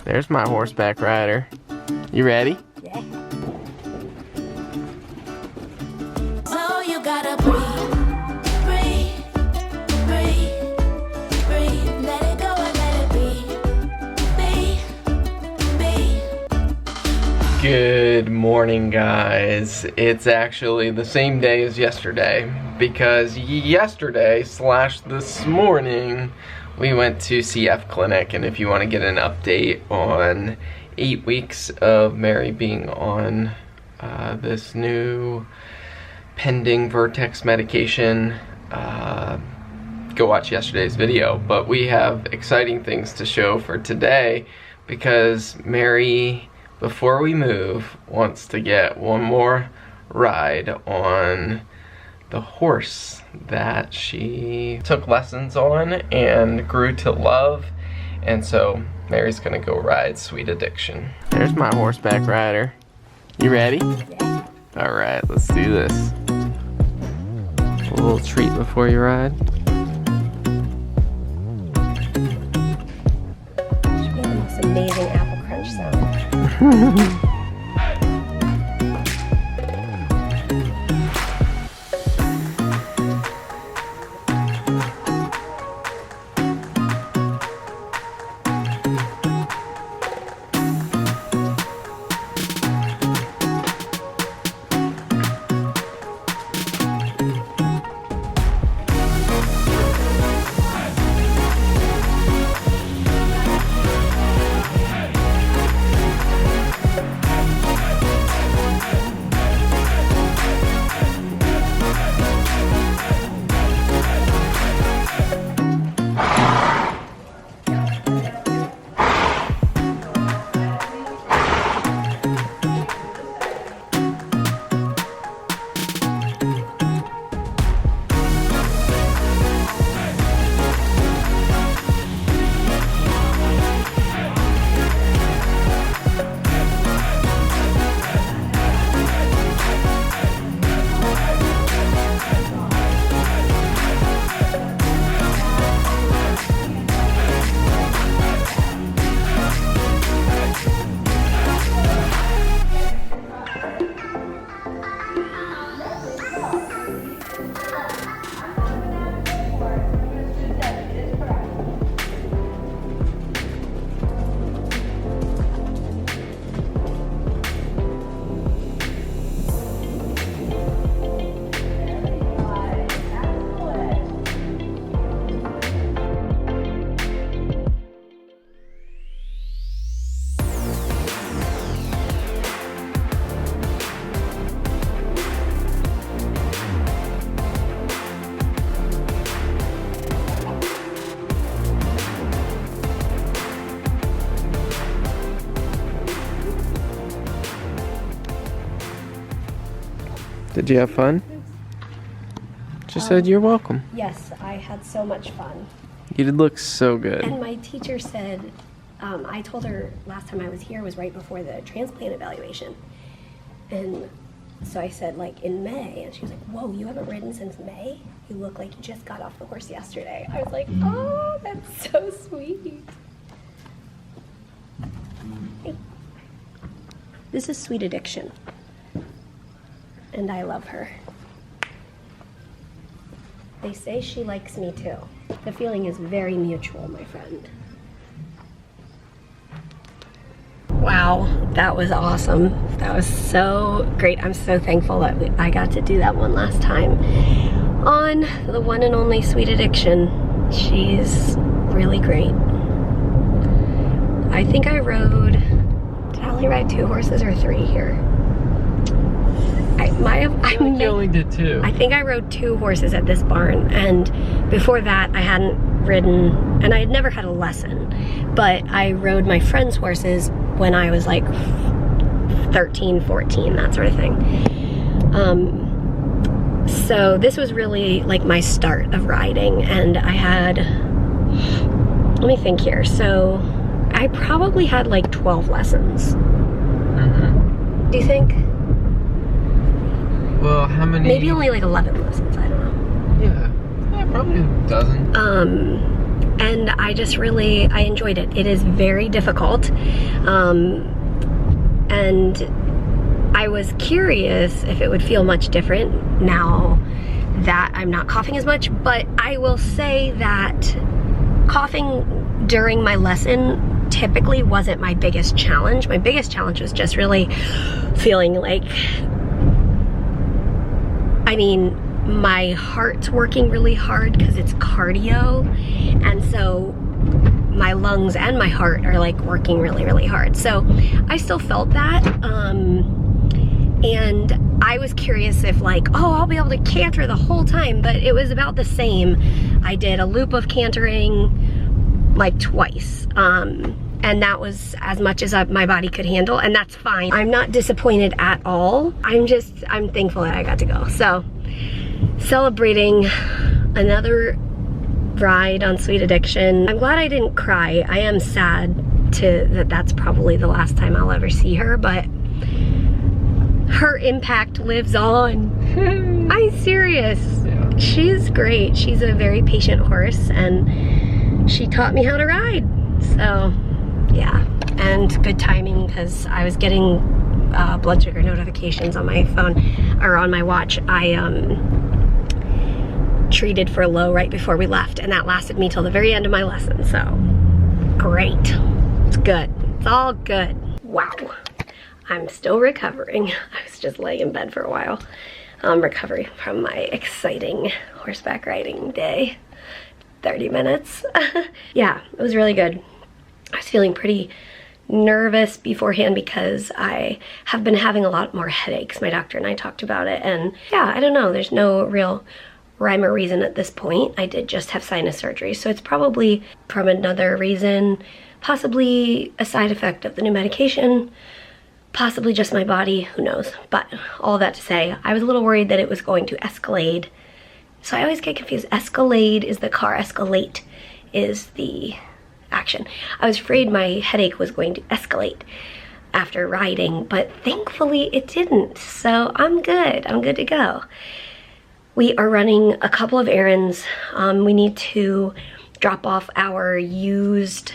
There's my horseback rider. You ready? Yeah. So you gotta breathe, breathe, breathe, breathe. Let it go and let it be. Good morning, guys. It's actually the same day as yesterday because yesterday / this morning we went to CF Clinic, and if you want to get an update on 8 weeks of Mary being on this new pending Vertex medication, go watch yesterday's video. But we have exciting things to show for today because Mary, before we move, wants to get one more ride on the horse that she took lessons on and grew to love. And so Mary's gonna go ride Sweet Addiction. There's my horseback rider. You ready? Yeah. All right, let's do this. A little treat before you ride. Should be the most amazing apple crunch sound. Did you have fun? She said you're welcome. Yes, I had so much fun. You did look so good. And my teacher said, I told her last time I was here was right before the transplant evaluation. And so I said, like, in May. And she was like, whoa, you haven't ridden since May? You look like you just got off the horse yesterday. I was like, oh, that's so sweet. Hey. This is Sweet Addiction. And I love her. They say she likes me too. The feeling is very mutual, my friend. Wow, that was awesome. That was so great. I'm so thankful that I got to do that one last time on the one and only Sweet Addiction. She's really great. I think I rode, did I only ride 2 horses or 3 here? I only did 2. I think I rode 2 horses at this barn, and before that I hadn't ridden, and I had never had a lesson, but I rode my friend's horses when I was like 13, 14, that sort of thing. So this was really like my start of riding, and I had, let me think here, so I probably had like 12 lessons. Mm-hmm. Do you think? Well, how many? Maybe only like 11 lessons, I don't know. Yeah, probably a dozen. and I enjoyed it. It is very difficult, and I was curious if it would feel much different now that I'm not coughing as much, but I will say that coughing during my lesson typically wasn't my biggest challenge. My biggest challenge was just really feeling like, I mean, my heart's working really hard because it's cardio, and so my lungs and my heart are like working really, really hard. So I still felt that, and I was curious if like, oh, I'll be able to canter the whole time, but it was about the same. I did a loop of cantering like twice, and that was as much as my body could handle, and that's fine. I'm not disappointed at all. I'm thankful that I got to go. So, celebrating another ride on Sweet Addiction. I'm glad I didn't cry. I am sad that that's probably the last time I'll ever see her, but her impact lives on. I'm serious. Yeah. She's great. She's a very patient horse, and she taught me how to ride. So, yeah. And good timing, because I was getting blood sugar notifications on my phone, or on my watch. I treated for low right before we left, and that lasted me till the very end of my lesson. So, great. It's good. It's all good. Wow. I'm still recovering. I was just laying in bed for a while, recovering from my exciting horseback riding day. 30 minutes. Yeah, it was really good. I was feeling pretty nervous beforehand because I have been having a lot more headaches. My doctor and I talked about it, and yeah, I don't know, there's no real rhyme or reason at this point. I did just have sinus surgery, so it's probably from another reason, possibly a side effect of the new medication, possibly just my body, who knows. But all that to say, I was a little worried that it was going to escalate. So I always get confused. Escalade is the car, escalate is the action. I was afraid my headache was going to escalate after riding, but thankfully it didn't. So I'm good. I'm good to go. We are running a couple of errands. We need to drop off our used,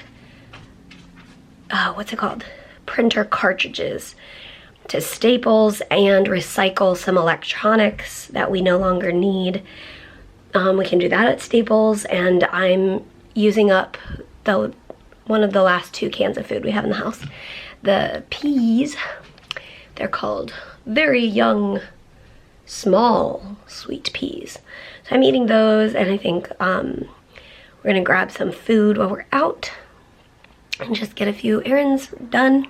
what's it called? Printer cartridges to Staples and recycle some electronics that we no longer need. We can do that at Staples, and I'm using up one of the last 2 cans of food we have in the house. The peas, they're called very young, small sweet peas. So I'm eating those, and I think we're gonna grab some food while we're out and just get a few errands done.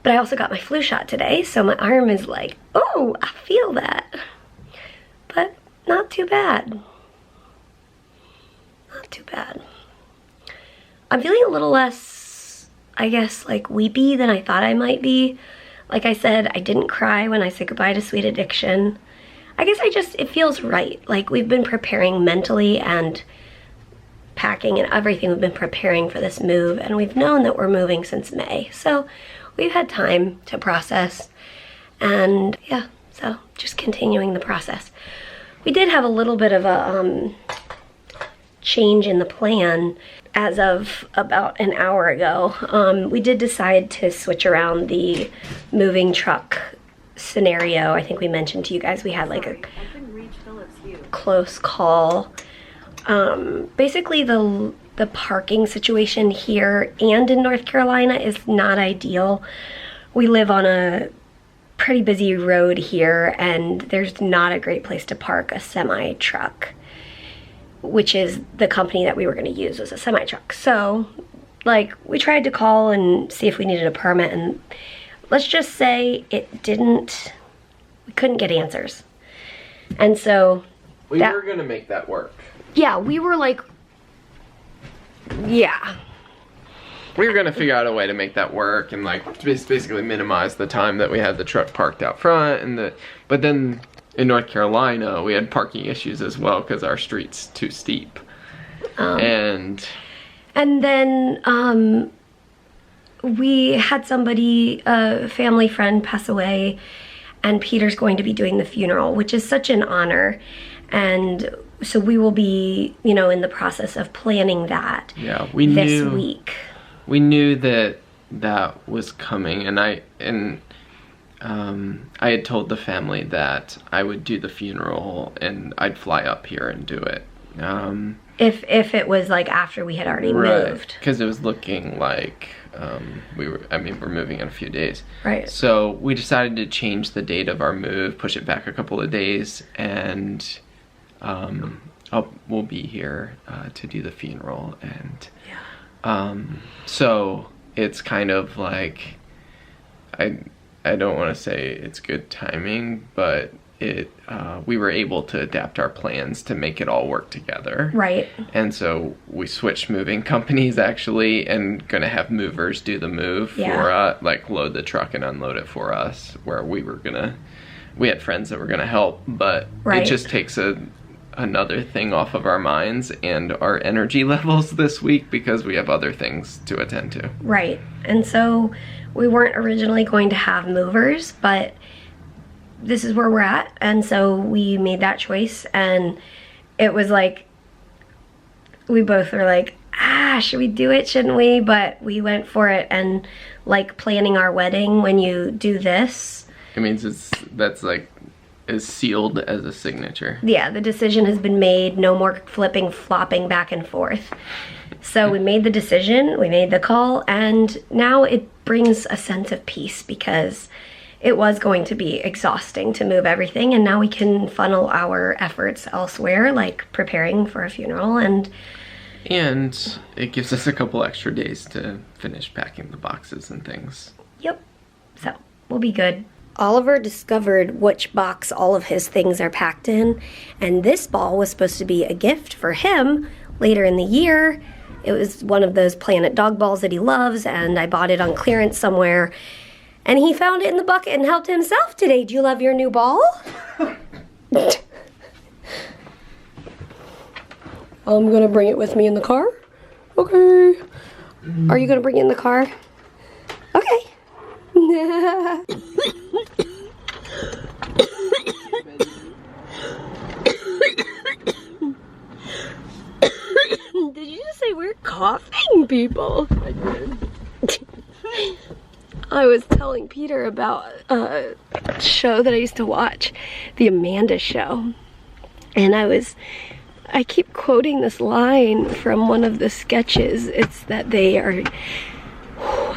But I also got my flu shot today, so my arm is like, oh, I feel that. But not too bad. Not too bad. I'm feeling a little less, I guess, like weepy than I thought I might be. Like I said, I didn't cry when I said goodbye to Sweet Addiction. I guess it feels right. Like we've been preparing mentally and packing and everything. We've been preparing for this move, and we've known that we're moving since May. So we've had time to process, and yeah, so just continuing the process. We did have a little bit of a change in the plan as of about an hour ago. We did decide to switch around the moving truck scenario. I think we mentioned to you guys we had like a close call. Basically the parking situation here and in North Carolina is not ideal. We live on a pretty busy road here, and there's not a great place to park a semi truck, which is the company that we were going to use, was a semi truck. So like we tried to call and see if we needed a permit, and let's just say we couldn't get answers. And so we were going to make that work. Yeah, we were like, yeah. We were gonna figure out a way to make that work and like basically minimize the time that we had the truck parked out front, but then in North Carolina we had parking issues as well because our street's too steep. And then we had somebody, a family friend, pass away, and Peter's going to be doing the funeral, which is such an honor. And so we will be, you know, in the process of planning that. Yeah, this week. We knew that that was coming, and I had told the family that I would do the funeral and I'd fly up here and do it. If it was like after we had already moved. Because it was looking like we're moving in a few days. Right. So we decided to change the date of our move, push it back a couple of days, and we'll be here to do the funeral. And so it's kind of like, I don't want to say it's good timing, but we were able to adapt our plans to make it all work together. Right. And so we switched moving companies actually, and gonna have movers do the move for us, like load the truck and unload it for us, where we had friends that were gonna help, but it just takes another thing off of our minds and our energy levels this week because we have other things to attend to. Right. And so we weren't originally going to have movers, but this is where we're at, and so we made that choice. And it was like, we both were like, should we do it, shouldn't we? But we went for it. And like planning our wedding, when you do this, it means that's like is sealed as a signature. Yeah, the decision has been made. No more flopping back and forth. So we made the decision, we made the call, and now it brings a sense of peace, because it was going to be exhausting to move everything, and now we can funnel our efforts elsewhere, like preparing for a funeral, and it gives us a couple extra days to finish packing the boxes and things. Yep. So we'll be good. Oliver discovered which box all of his things are packed in, and this ball was supposed to be a gift for him later in the year. It was one of those Planet Dog balls that he loves, and I bought it on clearance somewhere. And he found it in the bucket and helped himself today. Do you love your new ball? I'm gonna bring it with me in the car. Okay. Are you gonna bring it in the car? Okay. Did you just say we're coughing, people? I did. I was telling Peter about a show that I used to watch, The Amanda Show. And I keep quoting this line from one of the sketches. It's that they are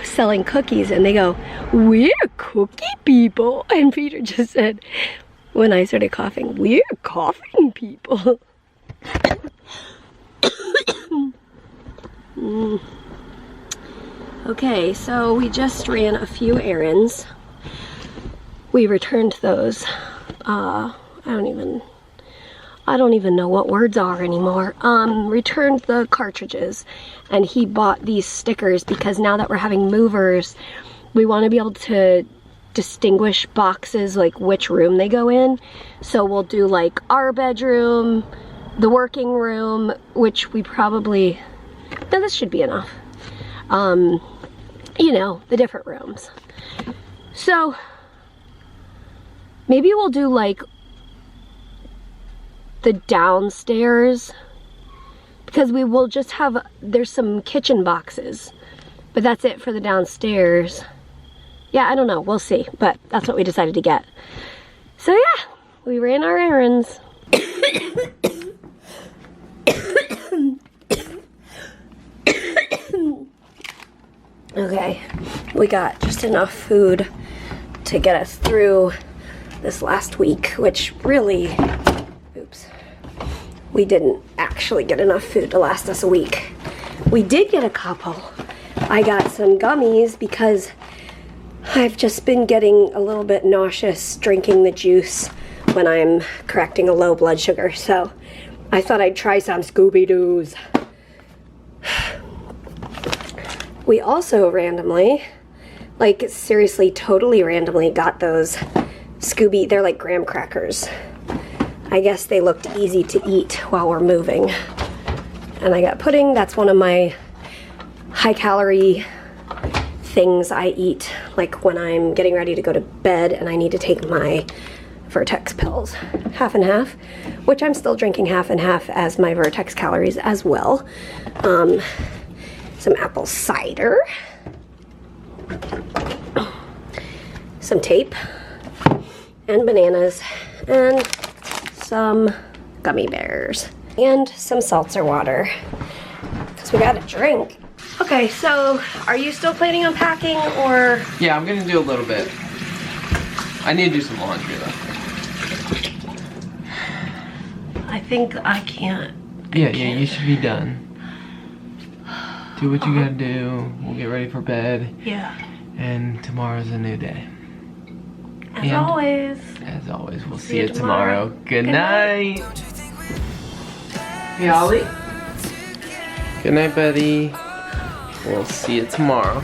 selling cookies and they go, "We're cookie people." And Peter just said, when I started coughing, "We're coughing people." Okay, so we just ran a few errands. We returned those. I don't even know what words are anymore. Returned the cartridges, and he bought these stickers because now that we're having movers, we want to be able to distinguish boxes, like which room they go in. So we'll do like our bedroom, the working room, which we probably, no, this should be enough. You know, the different rooms. So maybe we'll do like the downstairs, because we will just have, there's some kitchen boxes, but that's it for the downstairs. Yeah, I don't know, we'll see, but that's what we decided to get. So yeah, we ran our errands. Okay, we got just enough food to get us through this last week, which really, oops, we didn't actually get enough food to last us a week. We did get a couple. I got some gummies because I've just been getting a little bit nauseous drinking the juice when I'm correcting a low blood sugar, so I thought I'd try some Scooby-Doos. We also randomly, like seriously, totally randomly got those they're like graham crackers. I guess they looked easy to eat while we're moving. And I got pudding. That's one of my high-calorie things I eat, like when I'm getting ready to go to bed and I need to take my Vertex pills, half and half, which I'm still drinking half and half as my Vertex calories as well. Some apple cider, some tape, and bananas, and some gummy bears, and some seltzer water, because we gotta drink. Okay, so are you still planning on packing, or? Yeah, I'm gonna do a little bit. I need to do some laundry though. I think I can't. Yeah, you should be done. Do what you gotta do. We'll get ready for bed. Yeah. And tomorrow's a new day. As always. As always, we'll see you tomorrow. Good night. Hey, Ollie. Good night, buddy. We'll see you tomorrow.